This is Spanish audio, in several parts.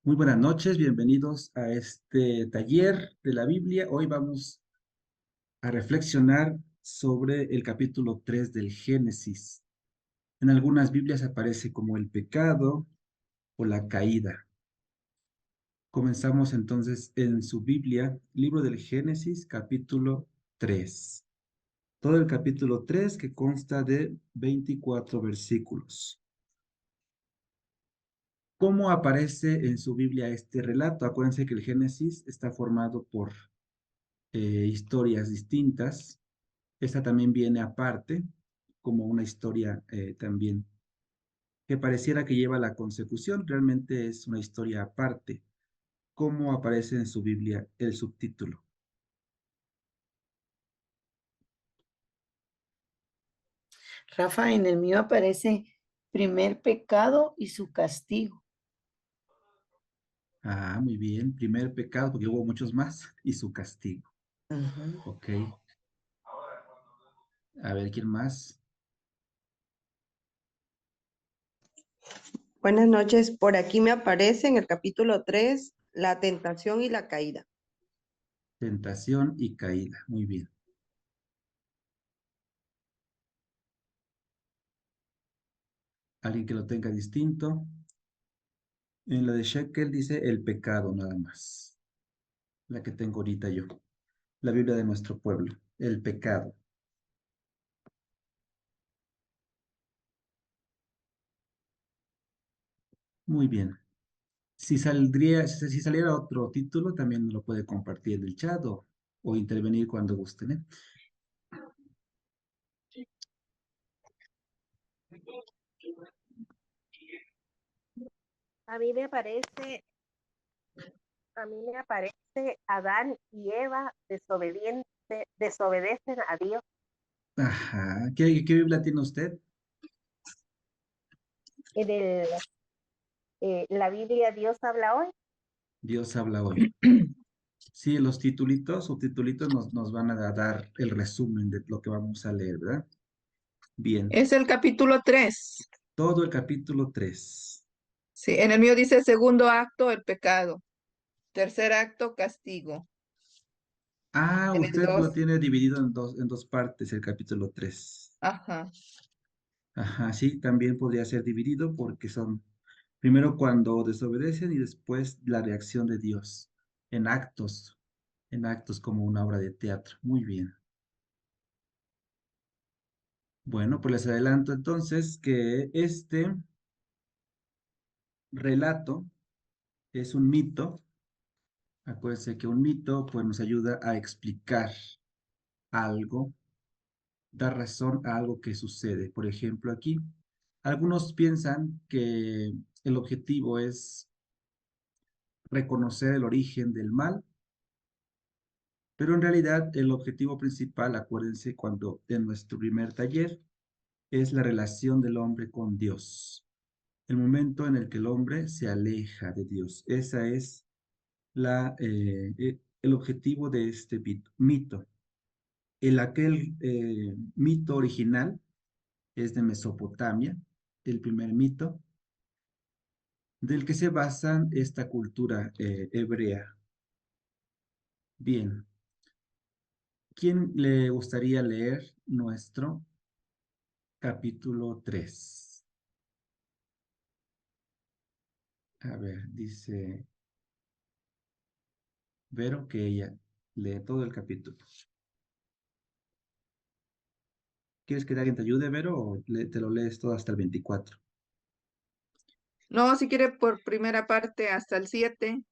Muy buenas noches, bienvenidos a este taller de la Biblia. Hoy vamos a reflexionar sobre el capítulo 3 del Génesis. En algunas Biblias aparece como el pecado o la caída. Comenzamos entonces en su Biblia, libro del Génesis, capítulo 3. Todo el capítulo 3 que consta de 24 versículos. ¿Cómo aparece en su Biblia este relato? Acuérdense que el Génesis está formado por historias distintas. Esta también viene aparte, como una historia también que pareciera que lleva la consecución, realmente es una historia aparte. ¿Cómo aparece en su Biblia el subtítulo? Rafa, en el mío aparece primer pecado y su castigo. Ah, muy bien. Primer pecado, porque hubo muchos más, y su castigo. Ujú. Ok. A ver, ¿quién más? Buenas noches. Por aquí me aparece en el capítulo 3 la tentación y la caída. Tentación y caída. Muy bien. Alguien que lo tenga distinto. En la de Shekel dice el pecado nada más. La que tengo ahorita yo. La Biblia de nuestro pueblo. El pecado. Muy bien. Si saliera otro título, también lo puede compartir en el chat o intervenir cuando gusten, ¿eh? A mí me parece, a mí me aparece Adán y Eva desobedecen a Dios. Ajá. ¿Qué Biblia tiene usted? En la Biblia Dios habla hoy. Dios habla hoy. Sí, los titulitos o titulitos nos van a dar el resumen de lo que vamos a leer, ¿verdad? Bien. Es el capítulo 3. Todo el capítulo 3. Sí, en el mío dice segundo acto, el pecado. Tercer acto, castigo. Ah, En el usted lo 2, tiene dividido en dos partes, el capítulo 3. ajá. Ajá, sí, también podría ser dividido porque son primero cuando desobedecen y después la reacción de Dios en actos, en actos como una obra de teatro. Muy bien. Bueno, pues les adelanto entonces que este relato es un mito. Acuérdense que un mito pues nos ayuda a explicar algo, dar razón a algo que sucede. Por ejemplo, aquí algunos piensan que el objetivo es reconocer el origen del mal. Pero en realidad el objetivo principal, acuérdense, cuando en nuestro primer taller, es la relación del hombre con Dios. El momento en el que el hombre se aleja de Dios. Esa es el objetivo de este mito. Aquel mito original es de Mesopotamia, el primer mito, del que se basa esta cultura hebrea. Bien, ¿quién le gustaría leer nuestro capítulo 3? A ver, dice Vero que ella lee todo el capítulo. ¿Quieres que alguien te ayude, Vero, o te lo lees todo hasta el 24? No, si quiere por primera parte hasta el 7.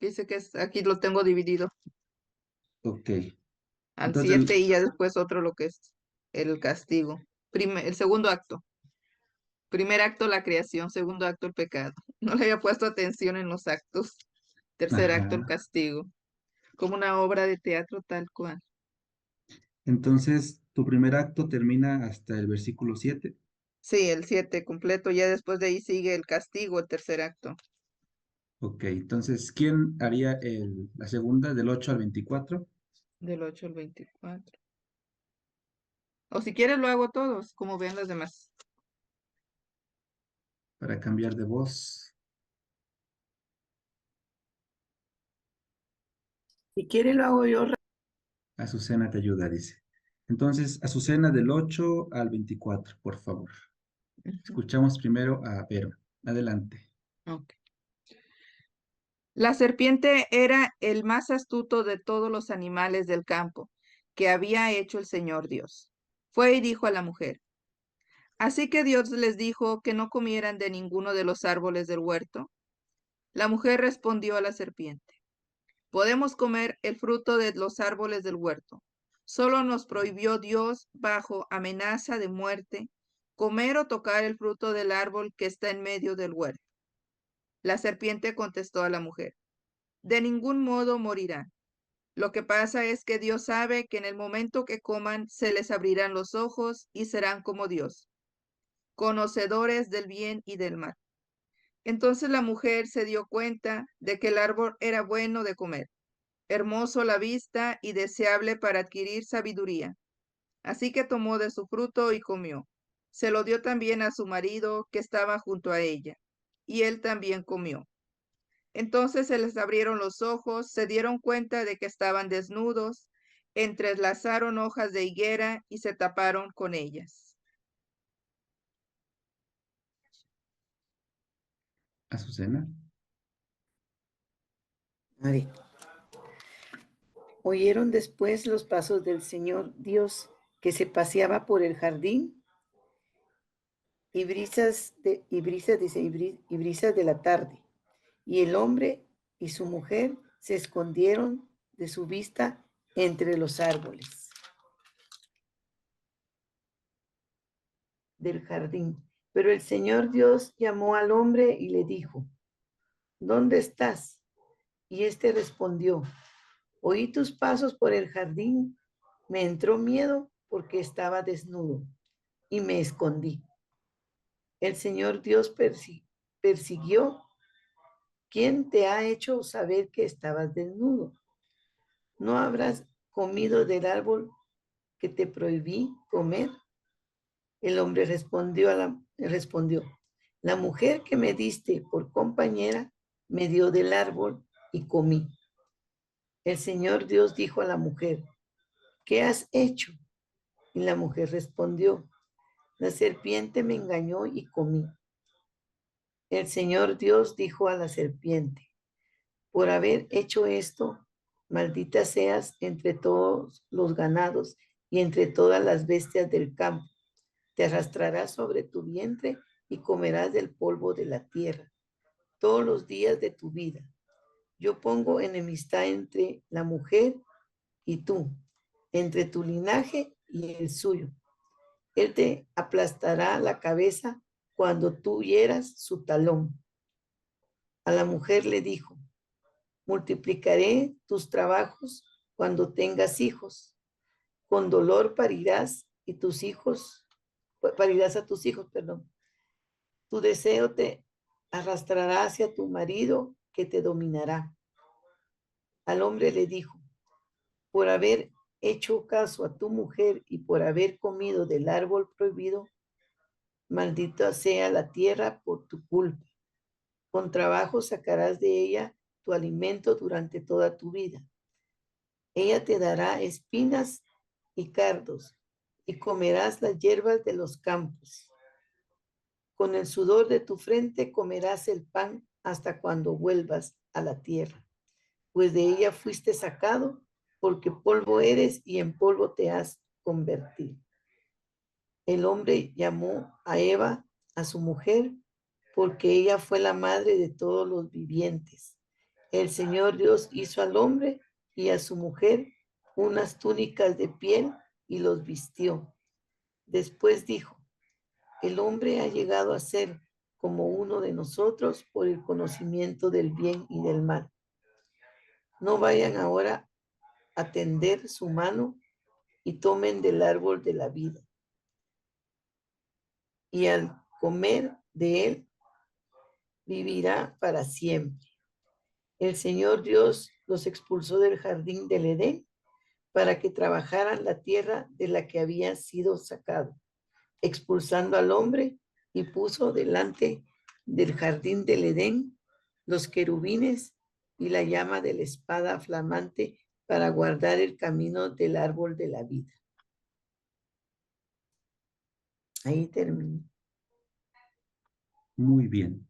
Dice que aquí lo tengo dividido Ok. al Entonces, 7 y ya después otro lo que es el castigo. El segundo acto. Primer acto, la creación. Segundo acto, el pecado. No le había puesto atención en los actos. Tercer acto, el ajá. castigo. Como una obra de teatro tal cual. Entonces, tu primer acto termina hasta el versículo 7. Sí, el 7 completo. Ya después de ahí sigue el castigo, el tercer acto. Ok, entonces, ¿quién haría la segunda del 8 al 24 Del 8 al 24. O si quieres lo hago todos, como vean las demás. para cambiar de voz? Si quiere lo hago yo. Azucena te ayuda, dice. Entonces, Azucena del 8 al 24, por favor. Ujú. Escuchamos primero a Vero. Adelante. Ok. La serpiente era el más astuto de todos los animales del campo que había hecho el Señor Dios. Fue y dijo a la mujer: Así que Dios les dijo que no comieran de ninguno de los árboles del huerto. La mujer respondió a la serpiente: Podemos comer el fruto de los árboles del huerto. Solo nos prohibió Dios, bajo amenaza de muerte, comer o tocar el fruto del árbol que está en medio del huerto. La serpiente contestó a la mujer: De ningún modo morirán. Lo que pasa es que Dios sabe que en el momento que coman se les abrirán los ojos y serán como Dios, conocedores del bien y del mal. Entonces la mujer se dio cuenta de que el árbol era bueno de comer, hermoso a la vista y deseable para adquirir sabiduría. Así que tomó de su fruto y comió. Se lo dio también a su marido que estaba junto a ella, y él también comió. Entonces se les abrieron los ojos, se dieron cuenta de que estaban desnudos, entrelazaron hojas de higuera y se taparon con ellas. Azucena. A ver. Oyeron después los pasos del Señor Dios que se paseaba por el jardín y brisas de la tarde. Y el hombre y su mujer se escondieron de su vista entre los árboles del jardín. Pero el Señor Dios llamó al hombre y le dijo: ¿Dónde estás? Y éste respondió: Oí tus pasos por el jardín, me entró miedo porque estaba desnudo y me escondí. El Señor Dios persiguió: ¿Quién te ha hecho saber que estabas desnudo? ¿No habrás comido del árbol que te prohibí comer? El hombre respondió: La mujer que me diste por compañera me dio del árbol y comí. El Señor Dios dijo a la mujer: ¿Qué has hecho? Y la mujer respondió: La serpiente me engañó y comí. El Señor Dios dijo a la serpiente: Por haber hecho esto, maldita seas entre todos los ganados y entre todas las bestias del campo. Te arrastrarás sobre tu vientre y comerás del polvo de la tierra todos los días de tu vida. Yo pongo enemistad entre la mujer y tú, entre tu linaje y el suyo. Él te aplastará la cabeza cuando tú hieras su talón. A la mujer le dijo: Multiplicaré tus trabajos cuando tengas hijos. Con dolor parirás parirás a tus hijos, perdón. Tu deseo te arrastrará hacia tu marido que te dominará. Al hombre le dijo: Por haber hecho caso a tu mujer y por haber comido del árbol prohibido, maldita sea la tierra por tu culpa. Con trabajo sacarás de ella tu alimento durante toda tu vida. Ella te dará espinas y cardos, y comerás las hierbas de los campos. Con el sudor de tu frente comerás el pan hasta cuando vuelvas a la tierra, pues de ella fuiste sacado, porque polvo eres y en polvo te has convertido. El hombre llamó a Eva, a su mujer, porque ella fue la madre de todos los vivientes. El Señor Dios hizo al hombre y a su mujer unas túnicas de piel y los vistió. Después dijo: El hombre ha llegado a ser como uno de nosotros por el conocimiento del bien y del mal. No vayan ahora a tender su mano y tomen del árbol de la vida. Y al comer de él, vivirá para siempre. El Señor Dios los expulsó del jardín del Edén para que trabajaran la tierra de la que había sido sacado, expulsando al hombre, y puso delante del jardín del Edén los querubines y la llama de la espada flamante para guardar el camino del árbol de la vida. Ahí termino. Muy bien.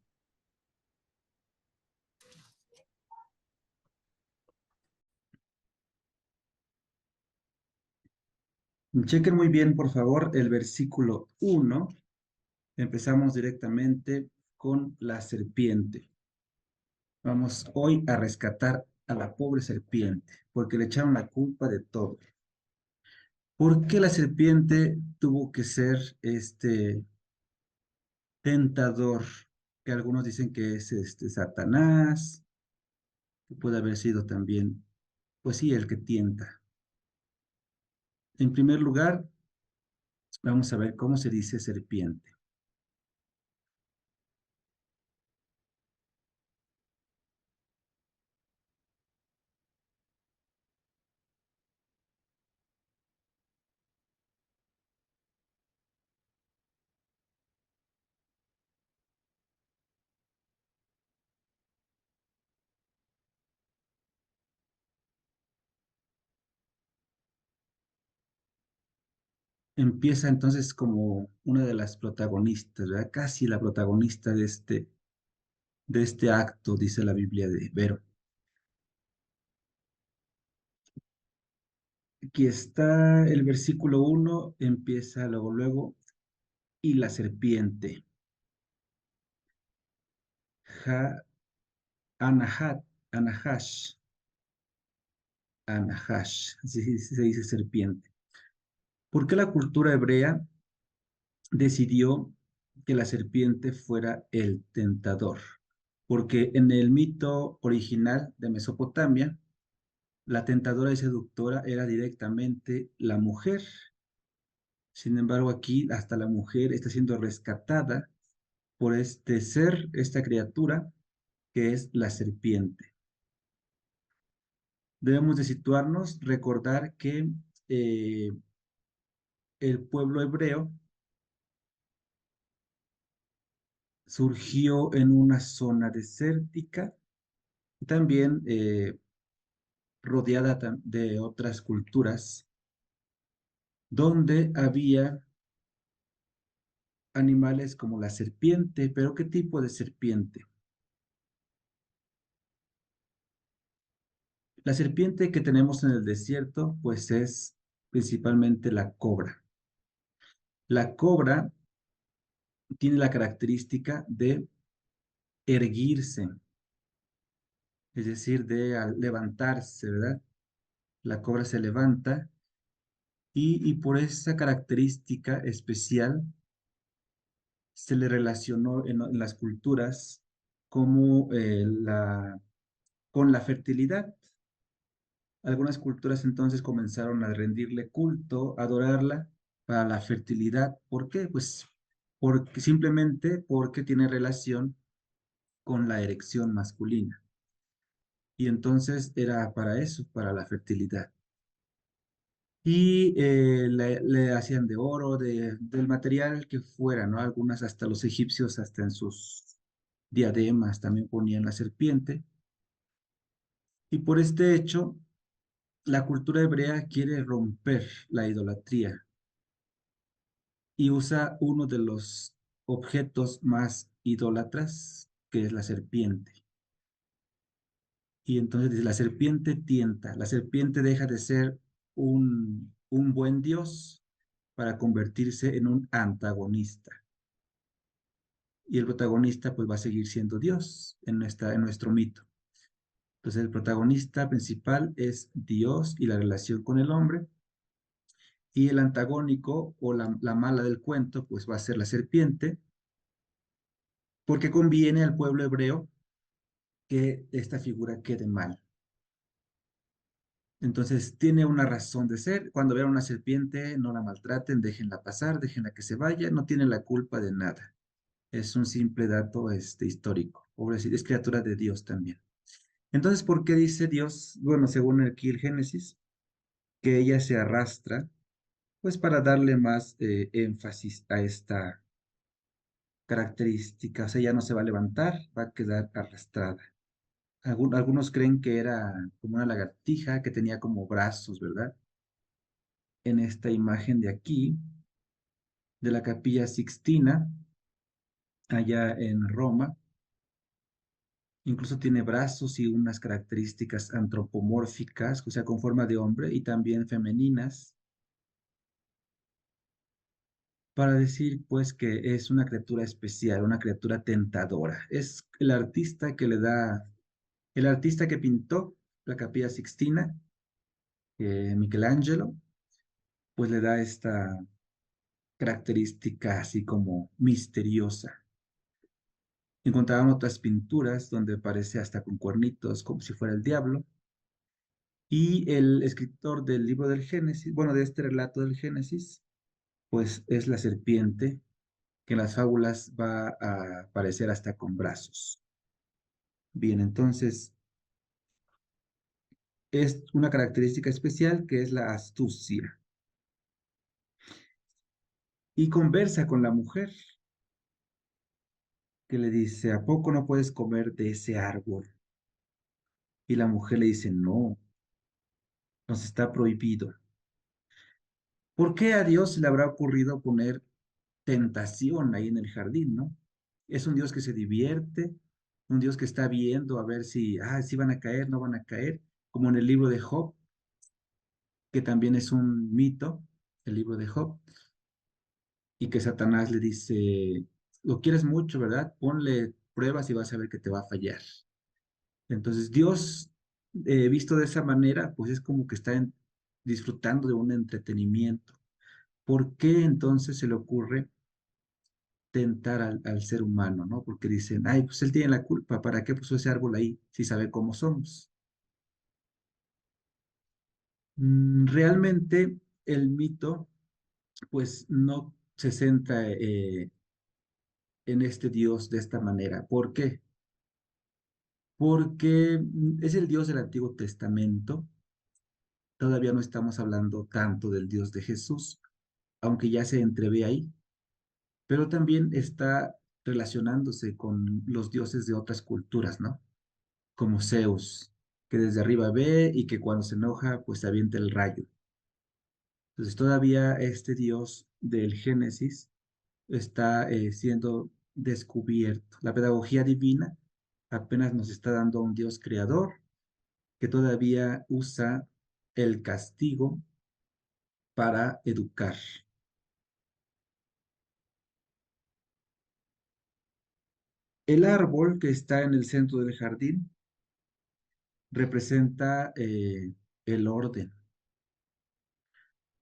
Chequen muy bien, por favor, el versículo 1. Empezamos directamente con la serpiente. Vamos hoy a rescatar a la pobre serpiente, porque le echaron la culpa de todo. ¿Por qué la serpiente tuvo que ser este tentador? Que algunos dicen que es Satanás, que puede haber sido también, pues sí, el que tienta. En primer lugar, vamos a ver cómo se dice serpiente. Empieza entonces como una de las protagonistas, ¿verdad? Casi la protagonista de este acto, dice la Biblia de Vero. Aquí está el versículo 1, empieza luego, y la serpiente. Ja, anahat, anahash, anahash, así se dice serpiente. ¿Por qué la cultura hebrea decidió que la serpiente fuera el tentador? Porque en el mito original de Mesopotamia, la tentadora y seductora era directamente la mujer. Sin embargo, aquí hasta la mujer está siendo rescatada por este ser, esta criatura, que es la serpiente. Debemos de situarnos, recordar que eh, el pueblo hebreo surgió en una zona desértica, también rodeada de otras culturas, donde había animales como la serpiente, pero ¿qué tipo de serpiente? La serpiente que tenemos en el desierto, pues es principalmente la cobra. La cobra tiene la característica de erguirse, es decir, de levantarse, ¿verdad? La cobra se levanta y por esa característica especial se le relacionó en las culturas como con la fertilidad. Algunas culturas entonces comenzaron a rendirle culto, adorarla para la fertilidad. ¿Por qué? Pues simplemente porque tiene relación con la erección masculina. Y entonces era para eso, para la fertilidad. Y le hacían de oro, del material que fuera, ¿no? Algunas hasta los egipcios, hasta en sus diademas también ponían la serpiente. Y por este hecho, la cultura hebrea quiere romper la idolatría y usa uno de los objetos más idólatras, que es la serpiente. Y entonces dice, la serpiente tienta, la serpiente deja de ser un buen Dios para convertirse en un antagonista. Y el protagonista pues va a seguir siendo Dios en nuestro mito. Entonces el protagonista principal es Dios y la relación con el hombre, y el antagónico o la mala del cuento pues va a ser la serpiente, porque conviene al pueblo hebreo que esta figura quede mal. Entonces tiene una razón de ser. Cuando vean una serpiente, no la maltraten, déjenla pasar, déjenla que se vaya, no tiene la culpa de nada. Es un simple dato histórico. Pobrecita, es criatura de Dios también. Entonces, ¿por qué dice Dios? Bueno, según aquí el Génesis, que ella se arrastra, pues para darle más énfasis a esta característica. O sea, ella no se va a levantar, va a quedar arrastrada Algunos creen que era como una lagartija que tenía como brazos, ¿verdad? En esta imagen de aquí, de la Capilla Sixtina, allá en Roma, incluso tiene brazos y unas características antropomórficas, o sea, con forma de hombre y también femeninas, para decir pues que es una criatura especial, una criatura tentadora. Es el artista que pintó la Capilla Sixtina, Michelangelo, pues le da esta característica así como misteriosa. Encontraban otras pinturas donde aparece hasta con cuernitos, como si fuera el diablo. Y el escritor del libro del Génesis, bueno, de este relato del Génesis, pues es la serpiente que en las fábulas va a aparecer hasta con brazos. Bien, entonces es una característica especial que es la astucia. Y conversa con la mujer, que le dice, ¿a poco no puedes comer de ese árbol? Y la mujer le dice, no, nos está prohibido. ¿Por qué a Dios se le habrá ocurrido poner tentación ahí en el jardín, no? Es un Dios que se divierte, un Dios que está viendo a ver si van a caer, no van a caer, como en el libro de Job, que también es un mito, el libro de Job, y que Satanás le dice, lo quieres mucho, ¿verdad? Ponle pruebas y vas a ver que te va a fallar. Entonces Dios, visto de esa manera, pues es como que está disfrutando de un entretenimiento. ¿Por qué entonces se le ocurre tentar al ser humano, ¿no? Porque dicen, ay, pues él tiene la culpa, ¿para qué puso ese árbol ahí si sabe cómo somos? Realmente el mito, pues no se centra en este Dios de esta manera. ¿Por qué? Porque es el Dios del Antiguo Testamento. Todavía no estamos hablando tanto del Dios de Jesús, aunque ya se entrevé ahí, pero también está relacionándose con los dioses de otras culturas, ¿no? Como Zeus, que desde arriba ve y que cuando se enoja, pues avienta el rayo. Entonces todavía este Dios del Génesis está siendo descubierto. La pedagogía divina apenas nos está dando a un Dios creador que todavía usa el castigo para educar. El árbol que está en el centro del jardín representa el orden.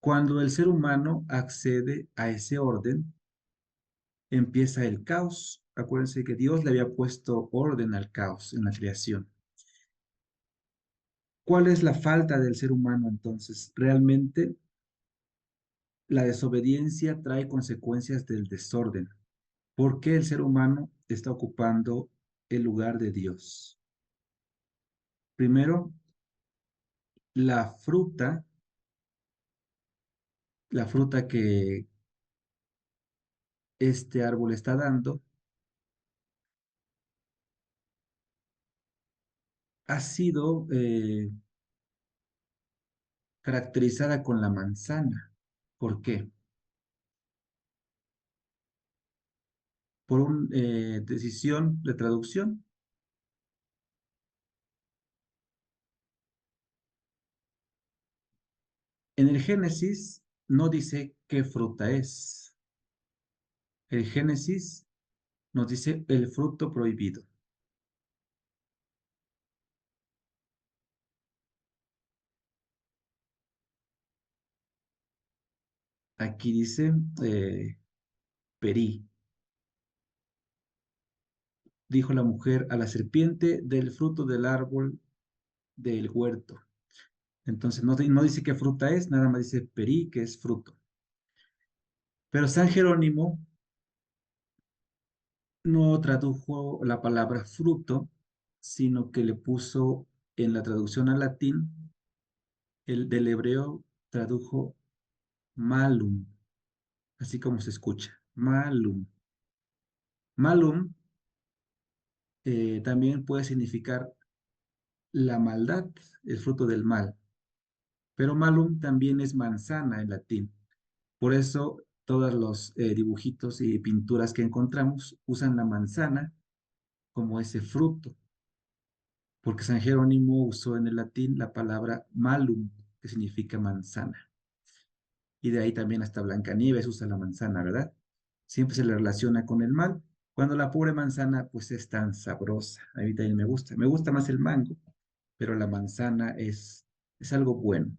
Cuando el ser humano accede a ese orden, empieza el caos. Acuérdense que Dios le había puesto orden al caos en la creación. ¿Cuál es la falta del ser humano entonces? Realmente la desobediencia trae consecuencias del desorden. ¿Por qué el ser humano está ocupando el lugar de Dios? Primero, la fruta, la fruta que este árbol está dando, ha sido caracterizada con la manzana. ¿Por qué? Por una decisión de traducción. En el Génesis no dice qué fruta es. El Génesis nos dice el fruto prohibido. Aquí dice Perí. Dijo la mujer a la serpiente del fruto del árbol del huerto. Entonces no dice qué fruta es, nada más dice Perí, que es fruto. Pero San Jerónimo no tradujo la palabra fruto, sino que le puso en la traducción al latín, el del hebreo tradujo malum, así como se escucha, malum. Malum también puede significar la maldad, el fruto del mal. Pero malum también es manzana en latín. Por eso todos los dibujitos y pinturas que encontramos usan la manzana como ese fruto, porque San Jerónimo usó en el latín la palabra malum, que significa manzana. Y de ahí también hasta Blancanieves usa la manzana, ¿verdad? Siempre se le relaciona con el mal, cuando la pobre manzana pues es tan sabrosa. A mí también me gusta más el mango, pero la manzana es algo bueno.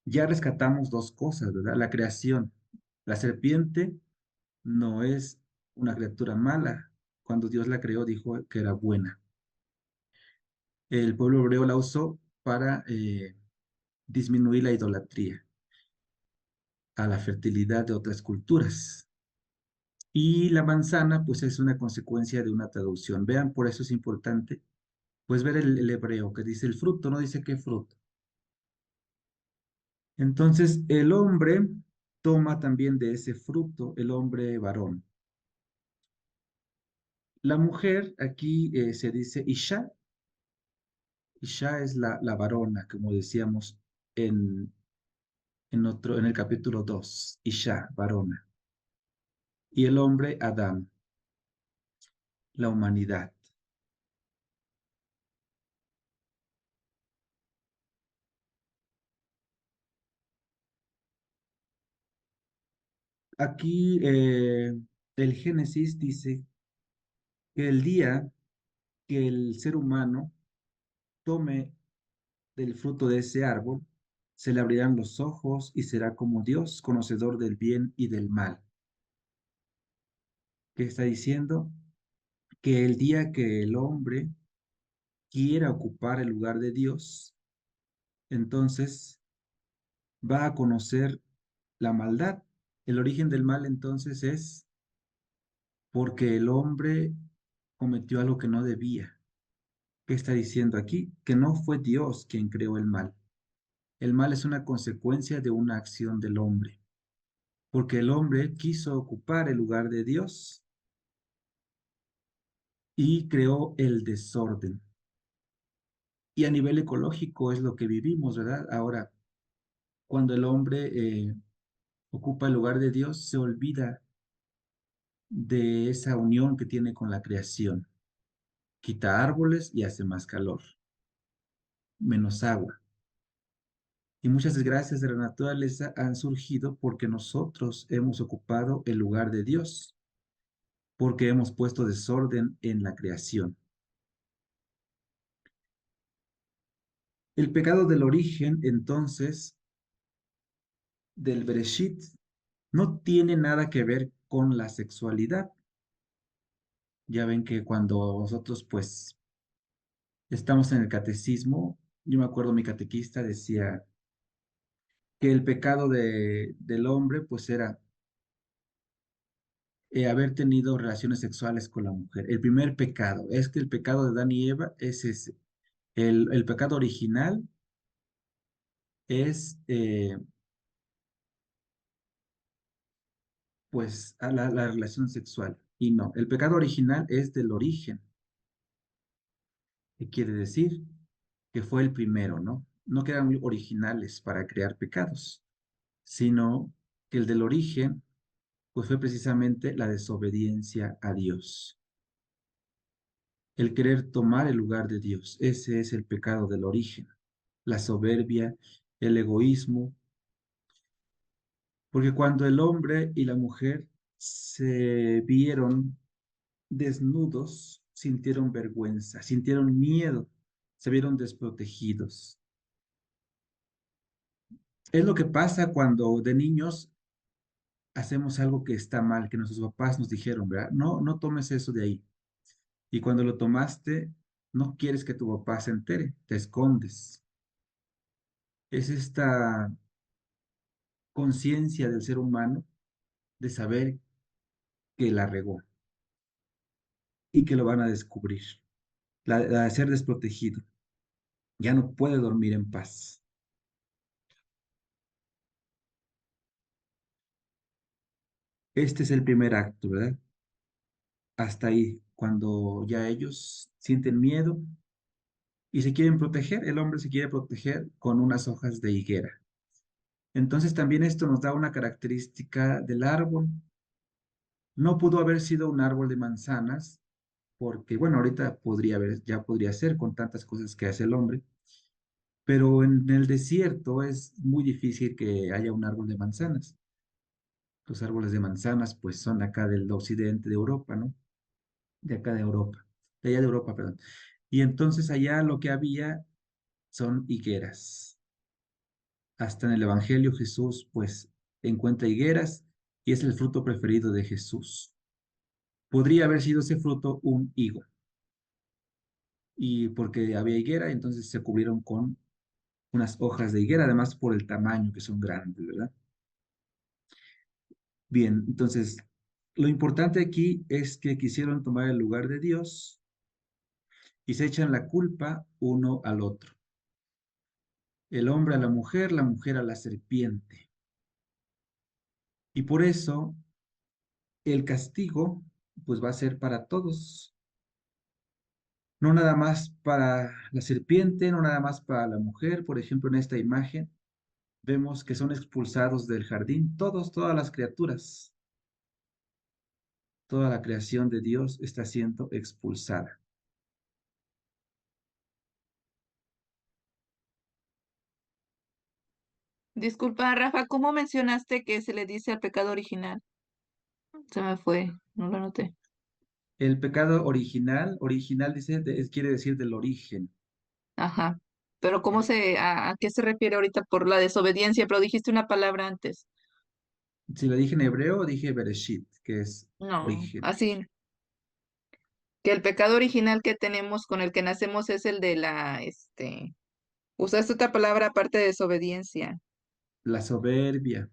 Ya rescatamos dos cosas, ¿verdad? La creación. La serpiente no es una criatura mala. Cuando Dios la creó, dijo que era buena. El pueblo hebreo la usó para disminuir la idolatría a la fertilidad de otras culturas. Y la manzana, pues es una consecuencia de una traducción. Vean, por eso es importante, pues ver el hebreo que dice el fruto, no dice qué fruto. Entonces, el hombre toma también de ese fruto, el hombre varón. La mujer, aquí se dice Isha. Isha es la varona, como decíamos en, en el capítulo 2. Isha, varona. Y el hombre, Adán, la humanidad. Aquí el Génesis dice que el día que el ser humano tome del fruto de ese árbol, se le abrirán los ojos y será como Dios, conocedor del bien y del mal. ¿Qué está diciendo? Que el día que el hombre quiera ocupar el lugar de Dios, entonces va a conocer la maldad. El origen del mal entonces es porque el hombre cometió algo que no debía. ¿Qué está diciendo aquí? Que no fue Dios quien creó el mal. El mal es una consecuencia de una acción del hombre, porque el hombre quiso ocupar el lugar de Dios y creó el desorden. Y a nivel ecológico es lo que vivimos, ¿verdad? Ahora, cuando el hombre ocupa el lugar de Dios, se olvida de esa unión que tiene con la creación. Quita árboles y hace más calor, menos agua. Y muchas desgracias de la naturaleza han surgido porque nosotros hemos ocupado el lugar de Dios, porque hemos puesto desorden en la creación. El pecado del origen, entonces, del Bereshit, no tiene nada que ver con la sexualidad. Ya ven que cuando nosotros, pues, estamos en el catecismo, yo me acuerdo mi catequista decía que el pecado del hombre, pues, era haber tenido relaciones sexuales con la mujer. El primer pecado es que el pecado de Adán y Eva es ese. El pecado original es, pues, a la relación sexual. Y no, el pecado original es del origen. ¿Qué quiere decir? Que fue el primero, ¿no? No que eran originales para crear pecados, sino que el del origen, pues fue precisamente la desobediencia a Dios. El querer tomar el lugar de Dios. Ese es el pecado del origen. La soberbia, el egoísmo. Porque cuando el hombre y la mujer se vieron desnudos, sintieron vergüenza, sintieron miedo, se vieron desprotegidos. Es lo que pasa cuando de niños hacemos algo que está mal, que nuestros papás nos dijeron, ¿verdad? No, no tomes eso de ahí. Y cuando lo tomaste, no quieres que tu papá se entere, te escondes. Es esta conciencia del ser humano de saber que la regó y que lo van a descubrir, la de ser desprotegido. Ya no puede dormir en paz. Este es el primer acto, ¿verdad? Hasta ahí, cuando ya ellos sienten miedo, y se quieren proteger, el hombre se quiere proteger con unas hojas de higuera. Entonces también esto nos da una característica del árbol. No pudo haber sido un árbol de manzanas, porque bueno, ahorita podría haber, ya podría ser con tantas cosas que hace el hombre, pero en el desierto es muy difícil que haya un árbol de manzanas. Los árboles de manzanas pues son acá del occidente de Europa, ¿no? De acá de Europa, de allá de Europa, perdón. Y entonces allá lo que había son higueras. Hasta en el Evangelio Jesús pues encuentra higueras y es el fruto preferido de Jesús. Podría haber sido ese fruto un higo. Y porque había higuera, entonces se cubrieron con unas hojas de higuera, además por el tamaño que son grandes, ¿verdad? Bien, entonces lo importante aquí es que quisieron tomar el lugar de Dios y se echan la culpa uno al otro. El hombre a la mujer a la serpiente. Y por eso el castigo pues va a ser para todos, no nada más para la serpiente, no nada más para la mujer. Por ejemplo, en esta imagen vemos que son expulsados del jardín todos, todas las criaturas, toda la creación de Dios está siendo expulsada. Disculpa, Rafa, ¿cómo mencionaste que se le dice al pecado original? Se me fue, no lo noté. El pecado original, original dice, quiere decir del origen. Ajá. Pero ¿a qué se refiere ahorita por la desobediencia? Pero dijiste una palabra antes. Si lo dije en hebreo, dije Bereshit, que es No, origen. así, que el pecado original que tenemos con el que nacemos es el de usaste otra palabra aparte de desobediencia. La soberbia,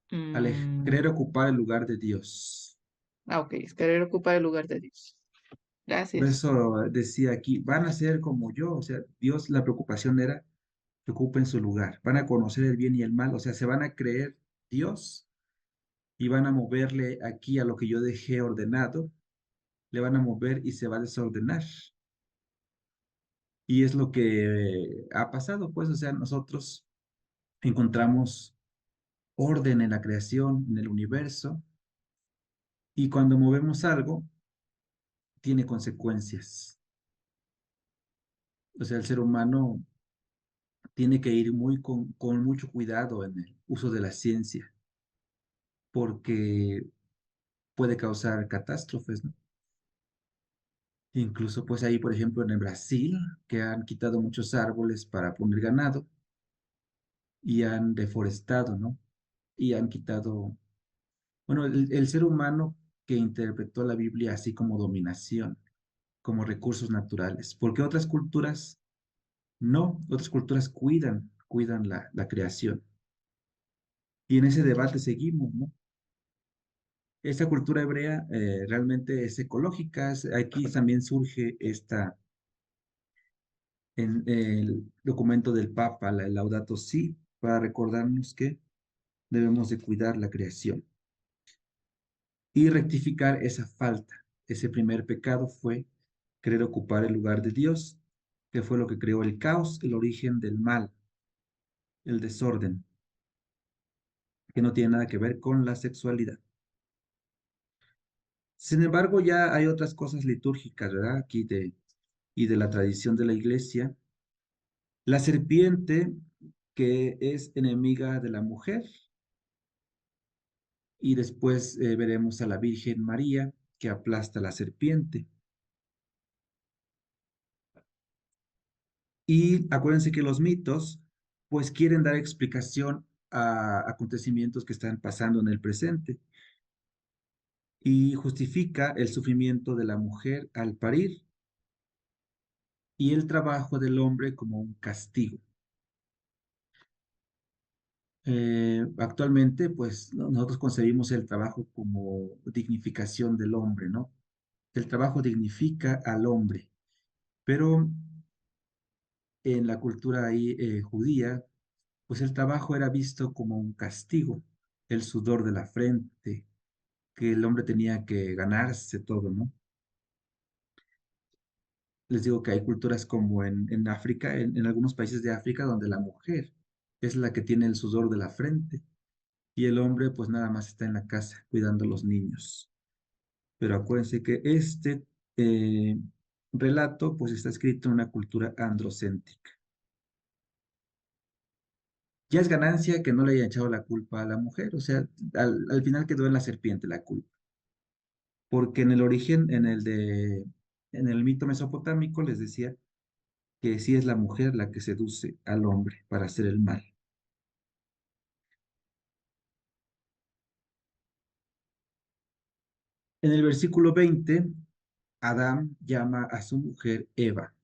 Mm, querer ocupar el lugar de Dios. ok, es querer ocupar el lugar de Dios. Por Gracias. eso decía aquí, van a ser como yo, o sea, Dios, la preocupación era que ocupen su lugar, van a conocer el bien y el mal, o sea, se van a creer Dios y van a moverle aquí a lo que yo dejé ordenado, le van a mover y se va a desordenar. Y es lo que ha pasado, pues, o sea, nosotros encontramos orden en la creación, en el universo, y cuando movemos algo, tiene consecuencias. O sea, el ser humano tiene que ir con mucho cuidado en el uso de la ciencia, porque puede causar catástrofes, ¿no? Incluso, pues ahí, por ejemplo, en el Brasil, que han quitado muchos árboles para poner ganado y han deforestado, ¿no? Y han quitado, bueno, el ser humano que interpretó la Biblia así como dominación, como recursos naturales, porque otras culturas no, otras culturas cuidan la creación. Y en ese debate seguimos, ¿no? Esta cultura hebrea realmente es ecológica. Aquí también surge en el documento del Papa, el Laudato Si, para recordarnos que debemos de cuidar la creación y rectificar esa falta. Ese primer pecado fue querer ocupar el lugar de Dios, que fue lo que creó el caos, el origen del mal, el desorden, que no tiene nada que ver con la sexualidad. Sin embargo, ya hay otras cosas litúrgicas, ¿verdad? Y de la tradición de la iglesia. La serpiente, que es enemiga de la mujer, y después veremos a la Virgen María, que aplasta la serpiente. Y acuérdense que los mitos, pues quieren dar explicación a acontecimientos que están pasando en el presente y justifica el sufrimiento de la mujer al parir y el trabajo del hombre como un castigo. Actualmente, pues nosotros concebimos el trabajo como dignificación del hombre, ¿no? El trabajo dignifica al hombre, pero en la cultura ahí, judía, pues el trabajo era visto como un castigo, el sudor de la frente, que el hombre tenía que ganarse todo, ¿no? Les digo que hay culturas como en África, en algunos países de África, donde la mujer es la que tiene el sudor de la frente y el hombre pues nada más está en la casa cuidando a los niños. Pero acuérdense que este eh, relato pues está escrito en una cultura androcéntrica. Ya es ganancia que no le haya echado la culpa a la mujer, o sea, al final quedó en la serpiente la culpa, porque en el origen, en el mito mesopotámico les decía que sí es la mujer la que seduce al hombre para hacer el mal. En el versículo 20, Adán llama a su mujer Eva.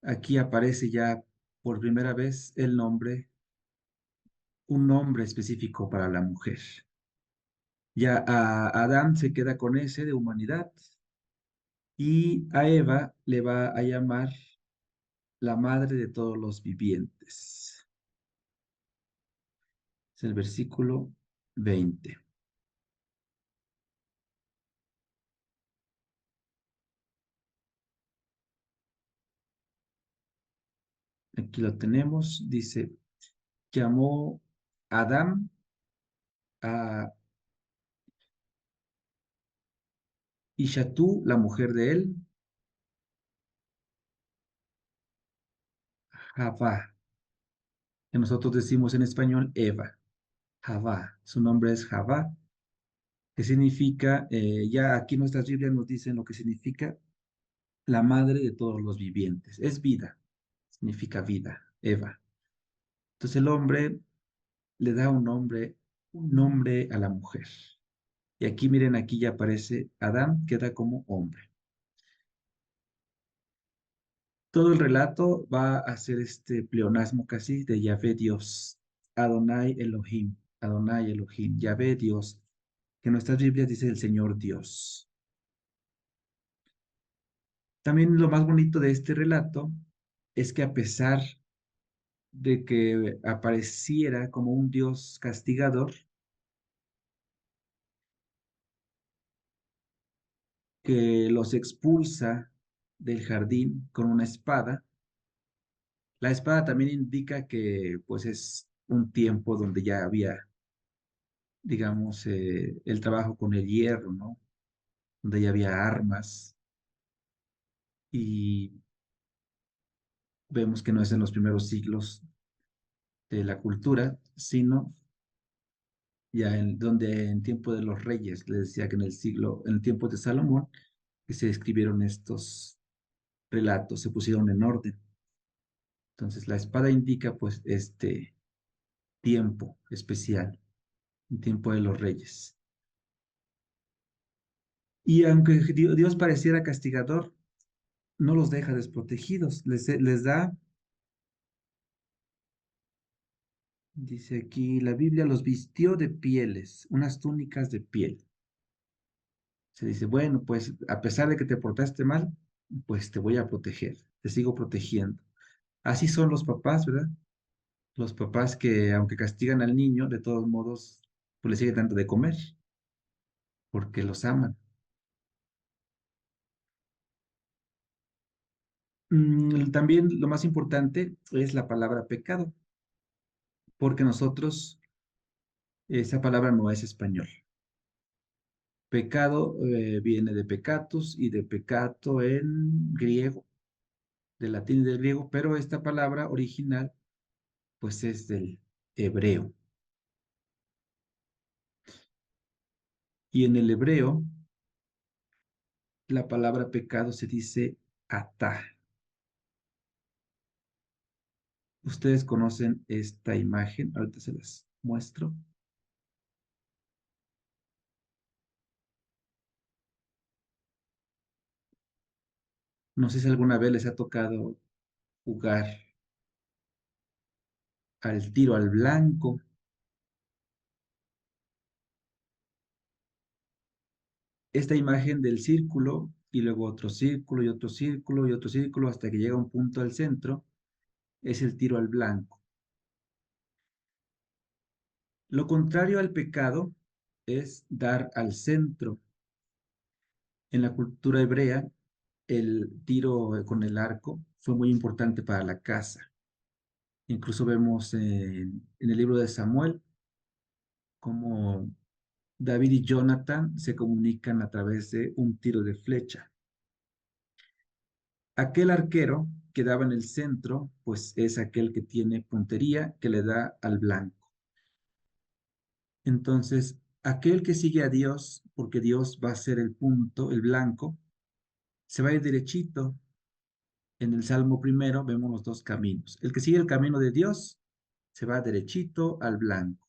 Aquí aparece ya por primera vez el nombre, un nombre específico para la mujer. Ya a Adán se queda con ese de humanidad y a Eva le va a llamar la madre de todos los vivientes. Es el versículo 20. Aquí lo tenemos. Dice, llamó Adán a Ishatú, la mujer de él, Javá, que nosotros decimos en español Eva. Javá, su nombre es Javá, que significa, ya aquí nuestras Biblias nos dicen lo que significa la madre de todos los vivientes. Es vida, significa vida, Eva. Entonces el hombre le da un nombre a la mujer. Y aquí miren, aquí ya aparece Adán, queda como hombre. Todo el relato va a ser este pleonasmo casi de Yahvé Dios, Adonai Elohim, Yahvé Dios, que en nuestras Biblias dice el Señor Dios. También lo más bonito de este relato es que a pesar de que apareciera como un Dios castigador, que los expulsa del jardín con una espada, la espada también indica que pues es un tiempo donde ya había, digamos, el trabajo con el hierro, ¿no? Donde ya había armas y vemos que no es en los primeros siglos de la cultura, sino ya en donde en tiempo de los reyes, les decía que en el tiempo de Salomón, que se escribieron estos relatos, se pusieron en orden. Entonces la espada indica pues este tiempo especial, el tiempo de los reyes. Y aunque Dios pareciera castigador, no los deja desprotegidos, les da, dice aquí la Biblia, los vistió de pieles, unas túnicas de piel. Se dice, bueno, pues a pesar de que te portaste mal, pues te voy a proteger, te sigo protegiendo. Así son los papás, ¿verdad? Los papás que aunque castigan al niño, de todos modos, pues le siguen dando de comer, porque los aman. También lo más importante es la palabra pecado, porque nosotros, esa palabra no es español. Pecado viene de peccatus y de peccato en griego, del latín y del griego, pero esta palabra original pues es del hebreo. Y en el hebreo, la palabra pecado se dice atá. Ustedes conocen esta imagen, ahorita se las muestro. No sé si alguna vez les ha tocado jugar al tiro al blanco. Esta imagen del círculo y luego otro círculo y otro círculo y otro círculo hasta que llega un punto al centro, es el tiro al blanco. Lo contrario al pecado es dar al centro. En la cultura hebrea, el tiro con el arco fue muy importante para la caza. Incluso vemos en el libro de Samuel cómo David y Jonathan se comunican a través de un tiro de flecha. Aquel arquero que daba en el centro, pues es aquel que tiene puntería que le da al blanco. Entonces, aquel que sigue a Dios, porque Dios va a ser el punto, el blanco, se va a ir derechito. En el Salmo primero vemos los dos caminos. El que sigue el camino de Dios se va derechito al blanco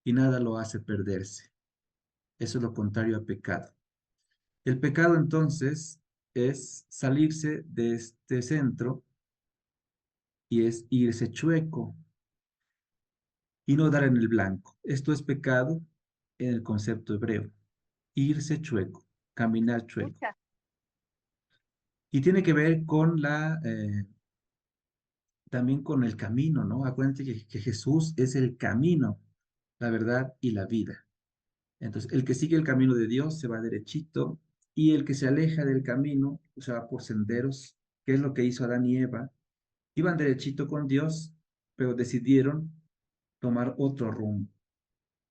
y nada lo hace perderse. Eso es lo contrario a pecado. El pecado entonces es salirse de este centro y es irse chueco y no dar en el blanco. Esto es pecado en el concepto hebreo. Irse chueco, caminar chueco. Escucha. Y tiene que ver con también con el camino, ¿no? Acuérdense que Jesús es el camino, la verdad y la vida. Entonces, el que sigue el camino de Dios se va derechito y el que se aleja del camino se va por senderos, que es lo que hizo Adán y Eva. Iban derechito con Dios, pero decidieron tomar otro rumbo.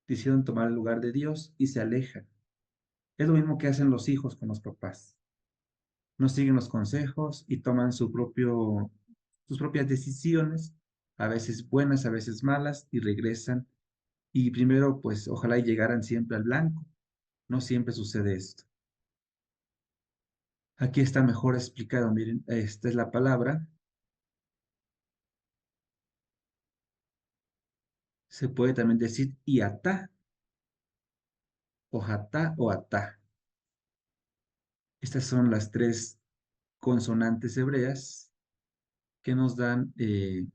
Decidieron tomar el lugar de Dios y se alejan. Es lo mismo que hacen los hijos con los papás. No siguen los consejos y toman sus propias decisiones, a veces buenas, a veces malas, y regresan. Y primero, pues ojalá y llegaran siempre al blanco. No siempre sucede esto. Aquí está mejor explicado, miren, esta es la palabra. Se puede también decir iatá, o jatá, o atá. Estas son las tres consonantes hebreas que nos dan el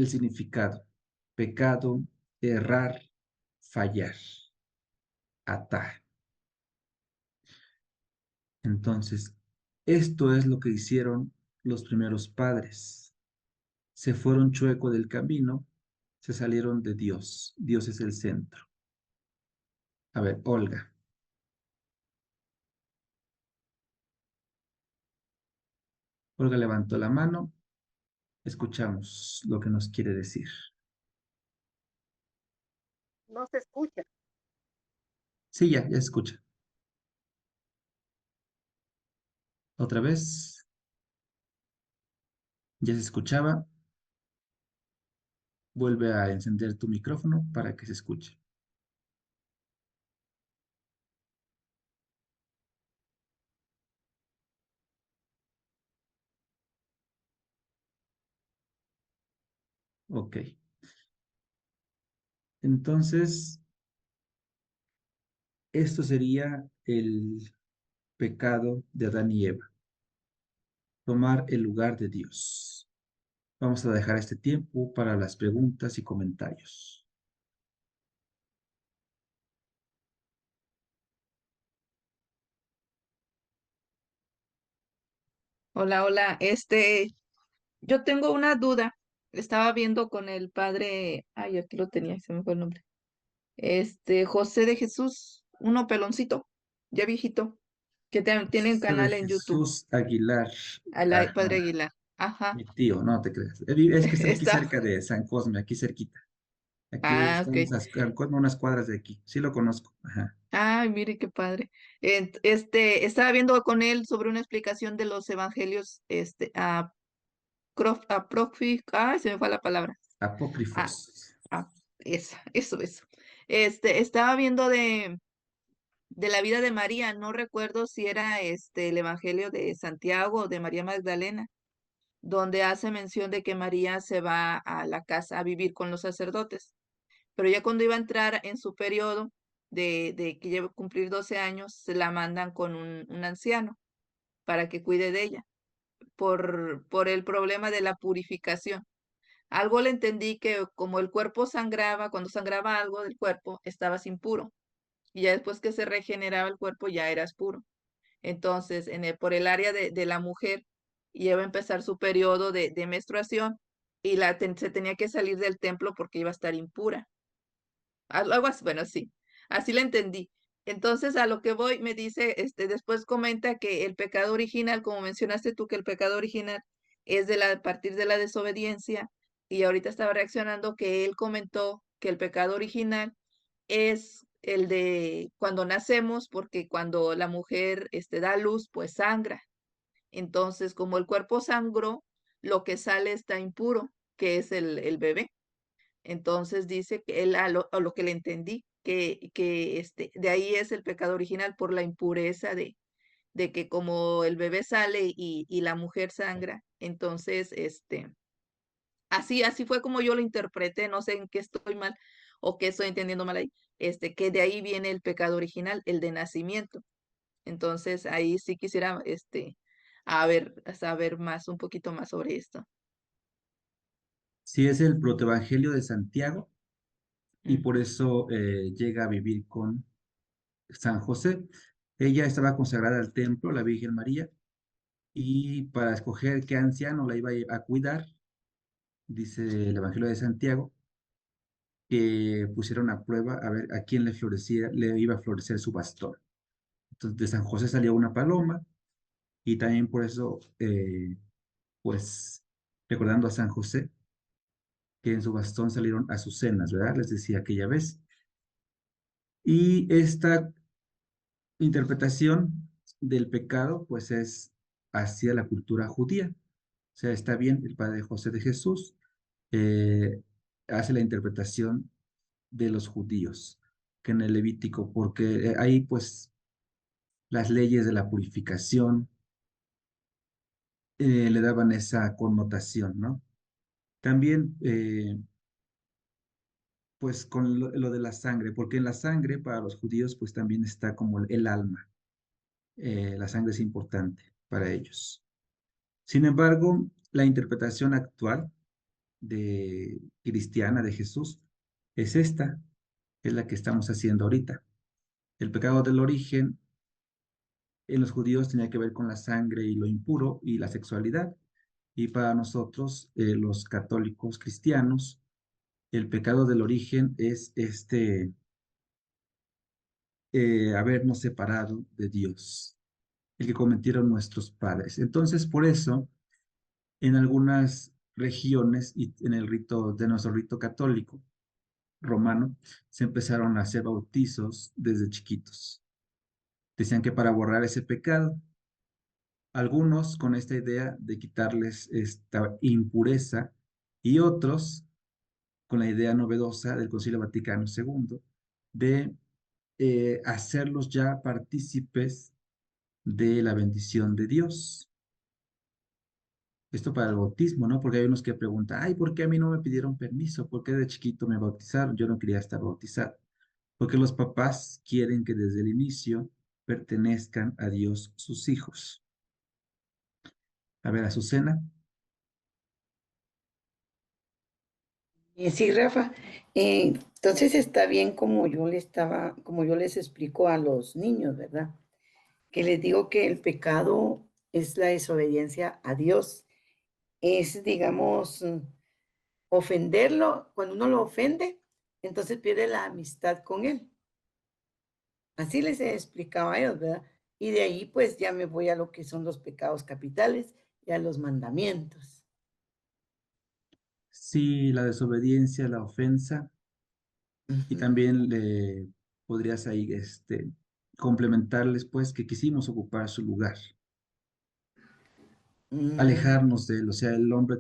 significado. Pecado, errar, fallar. Atá. Entonces, esto es lo que hicieron los primeros padres. Se fueron chueco del camino, se salieron de Dios. Dios es el centro. A ver, Olga. Olga levantó la mano. Escuchamos lo que nos quiere decir. No se escucha. Sí, ya escucha. Otra vez. Ya se escuchaba. Vuelve a encender tu micrófono para que se escuche. Ok. Entonces, esto sería el pecado de Adán y Eva. Tomar el lugar de Dios. Vamos a dejar este tiempo para las preguntas y comentarios. Hola, hola. Yo tengo una duda. Estaba viendo con el padre, ay, aquí lo tenía, se me fue el nombre. José de Jesús, uno peloncito, ya viejito, que tiene un José de canal en YouTube, Jesús Aguilar. padre Ajá. Aguilar. Ajá. Mi tío, no te creas. Es que está aquí Está. cerca de San Cosme, aquí cerquita. Aquí Ah, estamos ok. a San Cosme, unas cuadras de aquí. Sí lo conozco. Ajá. Ay, mire qué padre. Estaba viendo con él sobre una explicación de los evangelios, ay, se me fue la palabra. Apócrifos. Ah, ah, eso. Estaba viendo de la vida de María, no recuerdo si era el Evangelio de Santiago o de María Magdalena, donde hace mención de que María se va a la casa a vivir con los sacerdotes, pero ya cuando iba a entrar en su periodo de que lleva a cumplir 12 años, se la mandan con un anciano para que cuide de ella, por el problema de la purificación. Algo le entendí que como el cuerpo sangraba, cuando sangraba algo del cuerpo, estabas impuro. Y ya después que se regeneraba el cuerpo, ya eras puro. Entonces, por el área de la mujer, iba a empezar su periodo de menstruación y se tenía que salir del templo porque iba a estar impura. Algo así, bueno, sí. Así la entendí. Entonces, a lo que voy, me dice, después comenta que el pecado original, como mencionaste tú, que el pecado original es a partir de la desobediencia, y ahorita estaba reaccionando que él comentó que el pecado original es el de cuando nacemos, porque cuando la mujer, da a luz, pues sangra. Entonces, como el cuerpo sangró, lo que sale está impuro, que es el bebé. Entonces dice que él, a lo que le entendí, que de ahí es el pecado original por la impureza de que como el bebé sale y la mujer sangra. Entonces, así fue como yo lo interpreté, no sé en qué estoy mal o qué estoy entendiendo mal ahí, que de ahí viene el pecado original, el de nacimiento. Entonces, ahí sí quisiera, saber más, un poquito más sobre esto. Sí, es el protoevangelio de Santiago y Mm. por eso llega a vivir con San José. Ella estaba consagrada al templo, la Virgen María, y para escoger qué anciano la iba a cuidar, dice el Evangelio de Santiago, que pusieron a prueba a ver a quién le iba a florecer su bastón. Entonces de San José salió una paloma y también por eso, pues, recordando a San José, que en su bastón salieron azucenas, ¿verdad? Les decía aquella vez. Y esta interpretación del pecado, pues es hacia la cultura judía. O sea, está bien, el padre José de Jesús eh, hace la interpretación de los judíos, que en el Levítico, porque ahí pues las leyes de la purificación le daban esa connotación, ¿no? También, pues con lo de la sangre, porque en la sangre para los judíos pues también está como el alma. La sangre es importante para ellos. Sin embargo, la interpretación actual de cristiana de Jesús es esta, es la que estamos haciendo ahorita. El pecado del origen en los judíos tenía que ver con la sangre y lo impuro y la sexualidad. Y para nosotros, los católicos cristianos, el pecado del origen es habernos separado de Dios, el que cometieron nuestros padres. Entonces, por eso, en algunas regiones y en el rito de nuestro rito católico romano, se empezaron a hacer bautizos desde chiquitos. Decían que para borrar ese pecado, algunos con esta idea de quitarles esta impureza y otros con la idea novedosa del Concilio Vaticano II de hacerlos ya partícipes de la bendición de Dios. Esto para el bautismo, ¿no? Porque hay unos que preguntan, ay, ¿por qué a mí no me pidieron permiso? ¿Por qué de chiquito me bautizaron? Yo no quería estar bautizado. Porque los papás quieren que desde el inicio pertenezcan a Dios sus hijos. A ver, Azucena. Y sí, Rafa, entonces está bien como yo les explico a los niños, ¿verdad? Que les digo que el pecado es la desobediencia a Dios. Es, digamos, ofenderlo. Cuando uno lo ofende, entonces pierde la amistad con él. Así les he explicado a ellos, ¿verdad? Y de ahí pues ya me voy a lo que son los pecados capitales y a los mandamientos. Sí, la desobediencia, la ofensa, y Ujú. también le podrías ahí complementarles, pues, que quisimos ocupar su lugar, Mm, alejarnos de él, o sea, el hombre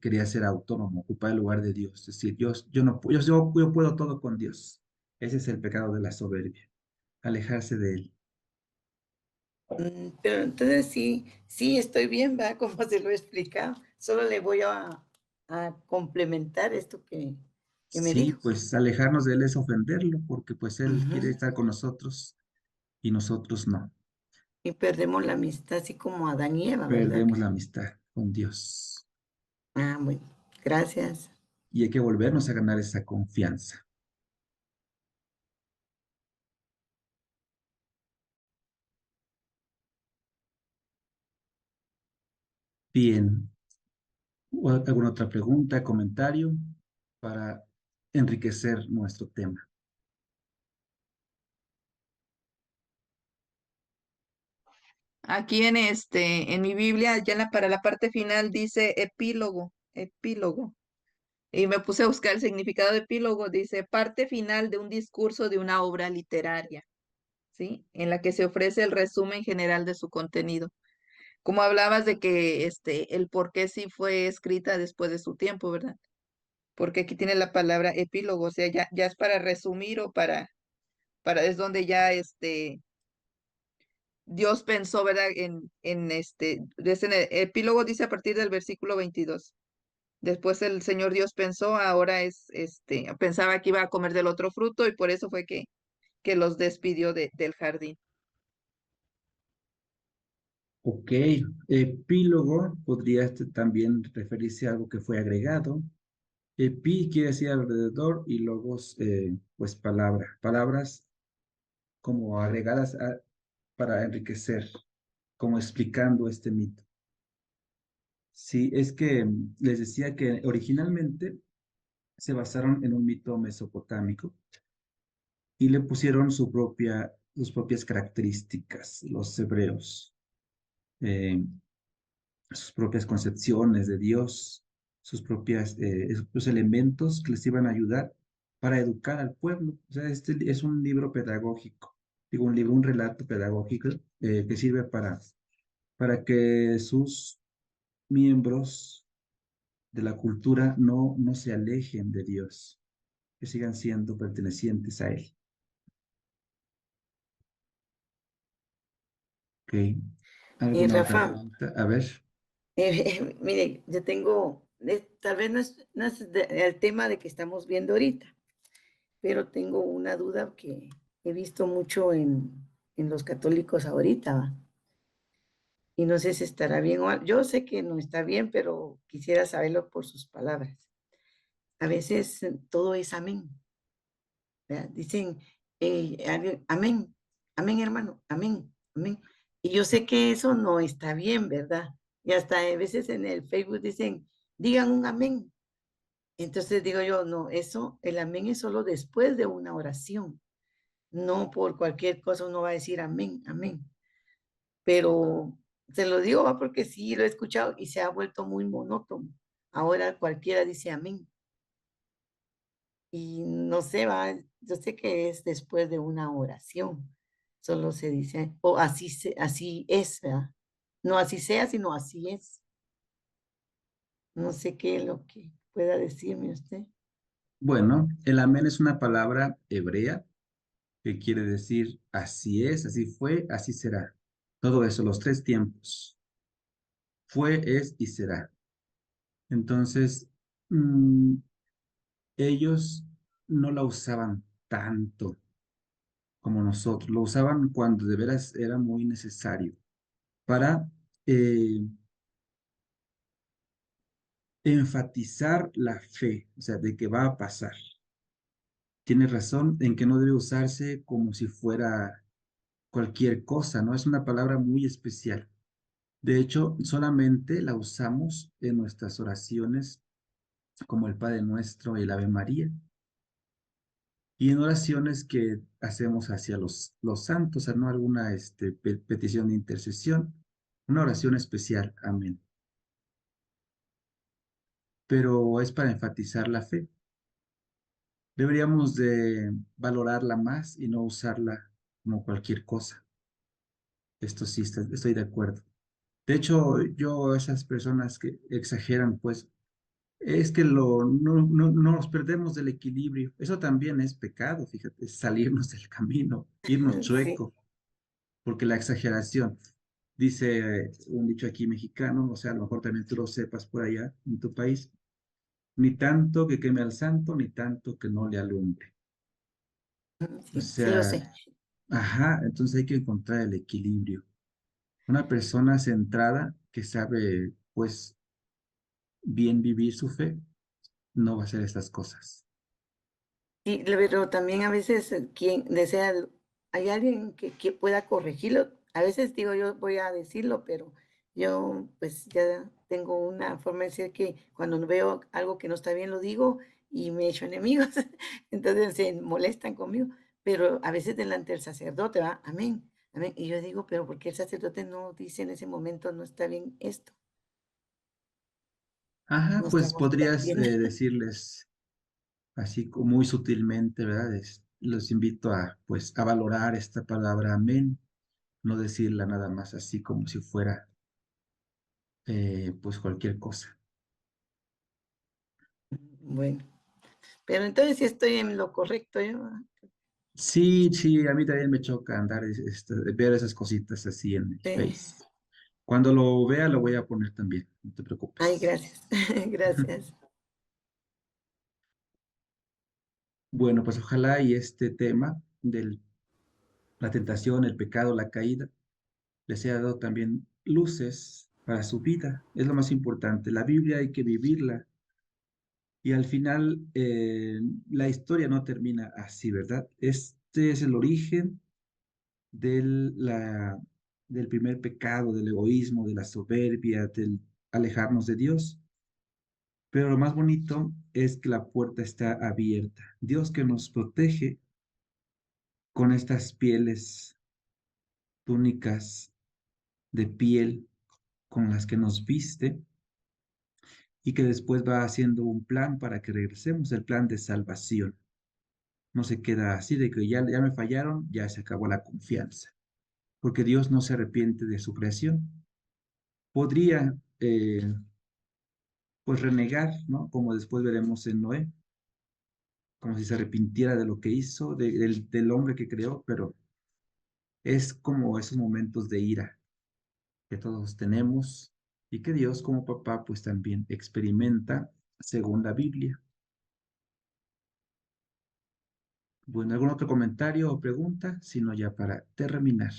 quería ser autónomo, ocupar el lugar de Dios, es decir, yo no, yo puedo todo con Dios. Ese es el pecado de la soberbia, alejarse de él. pero entonces sí, sí estoy bien, ¿verdad? Como se lo he explicado. Solo le voy a complementar esto que me Sí, dijo. pues alejarnos de él es ofenderlo, porque pues él Ujú. quiere estar con nosotros y nosotros no. Y perdemos la amistad así como Adán y Eva, ¿verdad? Perdemos la amistad con Dios Ah, bueno, gracias. y hay que volvernos a ganar esa confianza. Bien, ¿alguna otra pregunta, comentario para enriquecer nuestro tema? Aquí en mi Biblia, ya para la parte final dice epílogo, epílogo. Y me puse a buscar el significado de epílogo. Dice parte final de un discurso de una obra literaria, ¿sí? En la que se ofrece el resumen general de su contenido. Como hablabas de que el por qué sí fue escrita después de su tiempo, ¿verdad? Porque aquí tiene la palabra epílogo, o sea, ya es para resumir o es donde ya Dios pensó, ¿verdad? En el epílogo dice a partir del versículo 22. Después el Señor Dios pensó, ahora pensaba que iba a comer del otro fruto y por eso fue que los despidió del jardín. Ok, epílogo podría también referirse a algo que fue agregado. Epi quiere decir alrededor y logos, pues palabras como agregadas para enriquecer, como explicando este mito. Sí, es que les decía que originalmente se basaron en un mito mesopotámico y le pusieron sus propias características, los hebreos, eh, sus propias concepciones de Dios, sus los elementos que les iban a ayudar para educar al pueblo. O sea, este es un libro pedagógico, digo, un relato pedagógico que sirve para que sus miembros de la cultura no se alejen de Dios, que sigan siendo pertenecientes a Él. Ok. ¿Alguna otra Rafa, pregunta? A ver. mire, yo tengo, tal vez no es el tema de que estamos viendo ahorita, pero tengo una duda que he visto mucho en los católicos ahorita, ¿va? Y no sé si estará bien o mal. Yo sé que no está bien, pero quisiera saberlo por sus palabras. A veces todo es amén, ¿verdad? Dicen, amén, amén, hermano, amén, amén. Y yo sé que eso no está bien, ¿verdad? Y hasta a veces en el Facebook dicen, digan un amén. Entonces digo yo, no, eso, el amén es solo después de una oración. No por cualquier cosa uno va a decir amén, amén. Pero se lo digo, va, porque sí lo he escuchado y se ha vuelto muy monótono. Ahora cualquiera dice amén. Y no sé, va, yo sé que es después de una oración. Solo se dice, o así es, ¿verdad? No así sea, sino así es. No sé qué es lo que pueda decirme usted. Bueno, el amén es una palabra hebrea que quiere decir así es, así fue, así será. Todo eso, los tres tiempos. Fue, es y será. Entonces, mm, ellos no la usaban tanto como nosotros. Lo usaban cuando de veras era muy necesario para eh, enfatizar la fe, o sea, de que va a pasar. Tiene razón en que no debe usarse como si fuera cualquier cosa, ¿no? Es una palabra muy especial. De hecho, solamente la usamos en nuestras oraciones como el Padre Nuestro y el Ave María, y en oraciones que hacemos hacia los santos, o sea, no alguna petición de intercesión, una oración especial, amén. Pero es para enfatizar la fe. Deberíamos de valorarla más y no usarla como cualquier cosa. Esto sí, estoy de acuerdo. De hecho, yo, esas personas que exageran, pues, es que no nos perdemos del equilibrio. Eso también es pecado, fíjate, es salirnos del camino, irnos Sí. chueco, porque la exageración, dice un dicho aquí mexicano, o sea, a lo mejor también tú lo sepas por allá en tu país, ni tanto que queme al santo, ni tanto que no le alumbre. O Sí, sí lo sea, sé. ajá, entonces hay que encontrar el equilibrio. Una persona centrada que sabe, pues, bien vivir su fe, no va a hacer estas cosas. Sí, pero también a veces quien desea, hay alguien que pueda corregirlo. A veces digo yo voy a decirlo, pero yo pues ya tengo una forma de decir que cuando veo algo que no está bien lo digo y me echo enemigos. Entonces se molestan conmigo, pero a veces delante del sacerdote va, amén, Amén. Y yo digo, pero ¿por qué el sacerdote no dice en ese momento, no está bien esto? Ajá, No pues estamos podrías permitiendo. decirles así como muy sutilmente, ¿verdad? Los invito a, pues, a valorar esta palabra amén, no decirla nada más así como si fuera, pues, cualquier cosa. Bueno, pero entonces sí estoy en lo correcto yo. Sí, sí, a mí también me choca andar, ver esas cositas así en el Sí. Face. Cuando lo vea, lo voy a poner también, no te Ay, preocupes. gracias. Gracias. Bueno, pues ojalá y este tema de la tentación, el pecado, la caída, les haya dado también luces para su vida. Es lo más importante. La Biblia hay que vivirla y al final la historia no termina así, ¿verdad? Este es el origen del primer pecado, del egoísmo, de la soberbia, del alejarnos de Dios. Pero lo más bonito es que la puerta está abierta. Dios que nos protege con estas pieles, túnicas de piel con las que nos viste y que después va haciendo un plan para que regresemos, el plan de salvación. No se queda así de que ya me fallaron, ya se acabó la confianza, porque Dios no se arrepiente de su creación. Podría, pues, renegar, ¿no? Como después veremos en Noé, como si se arrepintiera de lo que hizo, del hombre que creó, pero es como esos momentos de ira que todos tenemos y que Dios como papá pues también experimenta según la Biblia. Bueno, ¿algún otro comentario o pregunta? Sino ya para terminar.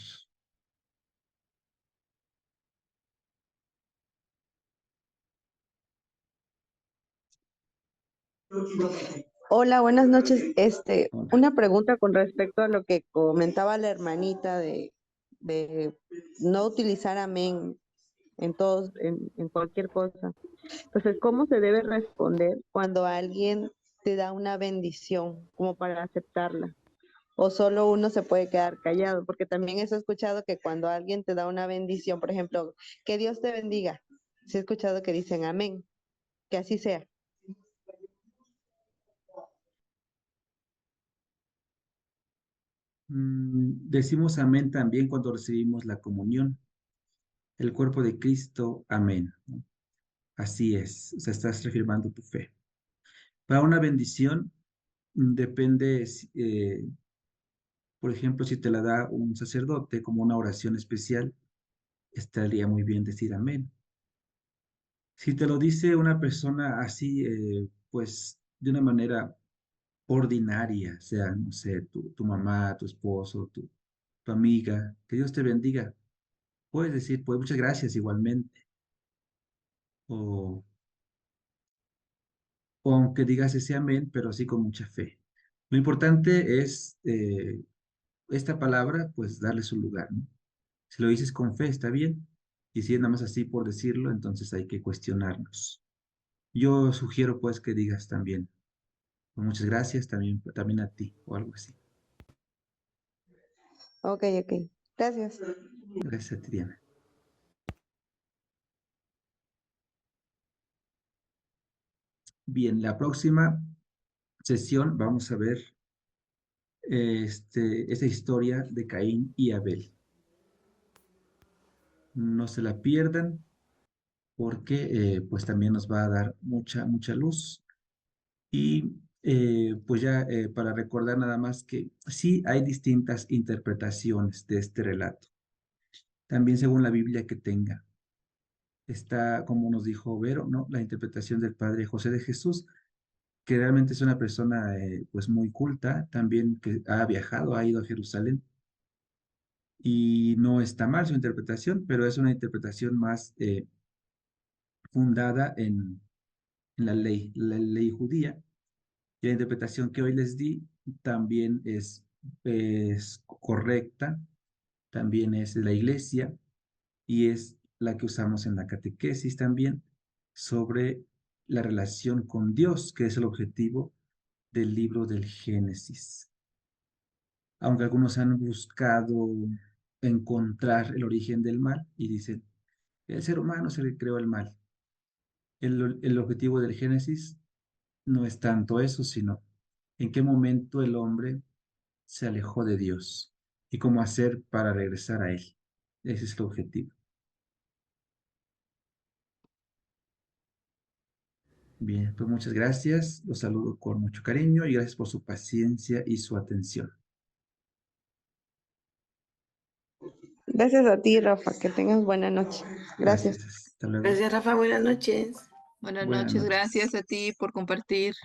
Hola, buenas noches. Hola. Una pregunta con respecto a lo que comentaba la hermanita de no utilizar amén en cualquier cosa. Entonces, ¿cómo se debe responder cuando alguien te da una bendición como para aceptarla? O solo uno se puede quedar callado, porque también he escuchado que cuando alguien te da una bendición, por ejemplo, que Dios te bendiga, sí he escuchado que dicen amén, que así sea. Decimos amén también cuando recibimos la comunión, el cuerpo de Cristo, amén, ¿no? Así es, o sea, estás reafirmando tu fe. Para una bendición depende, por ejemplo, si te la da un sacerdote como una oración especial, estaría muy bien decir amén. Si te lo dice una persona así, pues de una manera ordinaria, sea, no sé, tu mamá, tu esposo, tu amiga, que Dios te bendiga, puedes decir, pues muchas gracias igualmente. O, o aunque digas ese amén, pero así con mucha fe. Lo importante es esta palabra, pues darle su lugar, ¿no? Si lo dices con fe, está bien. Y si es nada más así por decirlo, entonces hay que cuestionarnos. Yo sugiero pues que digas también, pues, muchas gracias también a ti, o algo así. Ok, ok. Gracias. Gracias a ti, Diana. Bien, la próxima sesión vamos a ver esta historia de Caín y Abel. No se la pierdan porque pues también nos va a dar mucha, mucha luz. Y pues ya para recordar nada más que sí hay distintas interpretaciones de este relato, también según la Biblia que tenga. Está, como nos dijo Vero, ¿no? La interpretación del padre José de Jesús, que realmente es una persona pues muy culta, también que ha viajado, ha ido a Jerusalén, y no está mal su interpretación, pero es una interpretación más fundada en la ley judía. Y la interpretación que hoy les di también es correcta, también es de la iglesia y es la que usamos en la catequesis también sobre la relación con Dios, que es el objetivo del libro del Génesis. Aunque algunos han buscado encontrar el origen del mal y dicen, el ser humano se le creó el mal. El objetivo del Génesis no es tanto eso, sino en qué momento el hombre se alejó de Dios y cómo hacer para regresar a Él. Ese es el objetivo. Bien, pues muchas gracias. Los saludo con mucho cariño y gracias por su paciencia y su atención. Gracias a ti, Rafa, que tengas buena noche. Gracias. Gracias. Hasta luego. Gracias, Rafa. Buenas noches. Buenas Buenas noches, noches. gracias a ti por compartir.